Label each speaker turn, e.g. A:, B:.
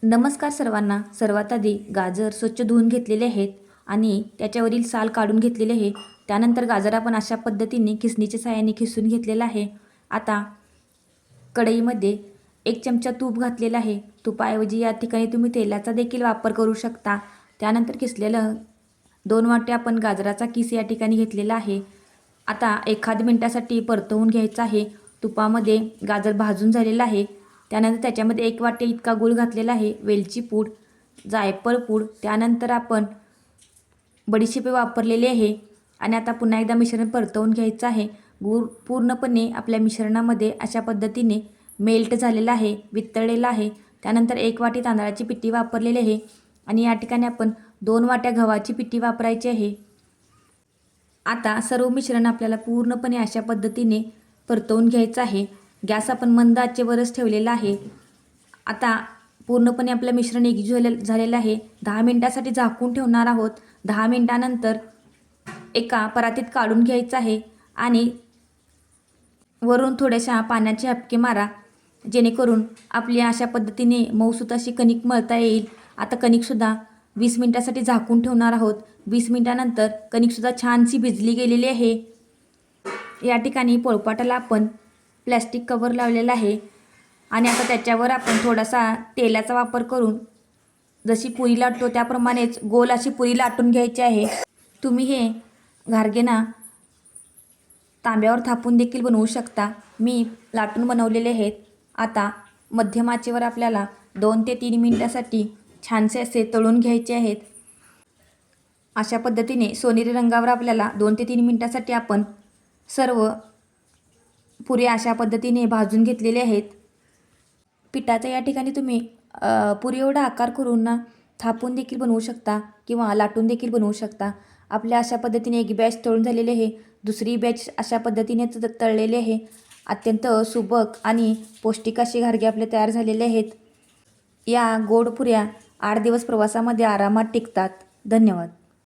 A: नमस्कार सर्वांना. सर्वात आधी गाजर स्वच्छ धुवून घेतलेले आहेत आणि त्याच्यावरील साल काढून घेतलेले आहे. त्यानंतर गाजर आपण अशा पद्धतीने खिसणीच्या सहाय्याने खिसून घेतलेला आहे. आता कढईमध्ये 1 चमचा तूप घातलेला आहे. तुपाऐवजी या ठिकाणी तुम्ही तेलाचा देखील वापर करू शकता. त्यानंतर किसलेलं 2 वाटी आपण गाजराचा किस या ठिकाणी घेतलेला आहे. आता 1 मिनिटासाठी परतवून घ्यायचं आहे. तुपामध्ये गाजर भाजून झालेलं आहे. त्यानंतर त्याच्यामध्ये 1 वाटी इतका गूळ घातलेला आहे, वेलची पूड, जायफळ पूड, त्यानंतर आपण बडीशेप वापरलेली आहे. आणि आता पुन्हा एकदा मिश्रण परतवून घ्यायचं आहे. गूळ पूर्णपणे आपल्या मिश्रणामध्ये अशा पद्धतीने मेल्ट झालेला आहे, वितळलेला आहे. त्यानंतर 1 वाटी तांदळाची पिठी वापरलेली आहे आणि या ठिकाणी आपण 2 वाट्या गव्हाची पिठी वापरायची आहे. आता सर्व मिश्रण आपल्याला पूर्णपणे अशा पद्धतीने परतवून घ्यायचं आहे. गॅस आपण मंद आचेवरच ठेवलेला आहे. आता पूर्णपणे आपलं मिश्रण एकजीव झालेलं आहे. 10 मिनिटासाठी झाकून ठेवणार आहोत. 10 मिनिटानंतर एका परातीत काढून घ्यायचं आहे आणि वरून थोड्याशा पाण्याचे हपके मारा, जेणेकरून आपली अशा पद्धतीने मऊसूत अशी कणिक मळता येईल. आता कणिकसुद्धा 20 मिनिटासाठी झाकून ठेवणार आहोत. 20 मिनिटानंतर कणिकसुद्धा छानशी भिजली गेलेली आहे. या ठिकाणी पोळपाटाला आपण प्लॅस्टिक कवर लावलेला आहे आणि आता त्याच्यावर आपण थोडासा तेलाचा वापर करून जशी पुरी लाटतो त्याप्रमाणेच गोल अशी पुरी लाटून घ्यायची आहे. तुम्ही हे घारगेना तांब्यावर थापून देखील बनवू शकता. मी लाटून बनवलेले आहेत. आता मध्यम आचेवर आपल्याला 2 ते 3 मिनिटासाठी छानसे असे तळून घ्यायचे आहेत. अशा पद्धतीने सोनेरी रंगावर आपल्याला 2 ते 3 मिनिटासाठी आपण सर्व पुऱ्या अशा पद्धतीने भाजून घेतलेले आहेत. पिठाचा या ठिकाणी तुम्ही पुरी एवढा आकार करून ना थापून देखील बनवू शकता किंवा लाटून देखील बनवू शकता. आपल्या अशा पद्धतीने एक बॅच तळून झालेली आहे, दुसरी बॅच अशा पद्धतीने तळलेली आहे. अत्यंत सुबक आणि पौष्टिक असे घारगे आपले तयार झालेले आहेत. या गोड पुऱ्या 8 दिवस प्रवासामध्ये आरामात टिकतात. धन्यवाद.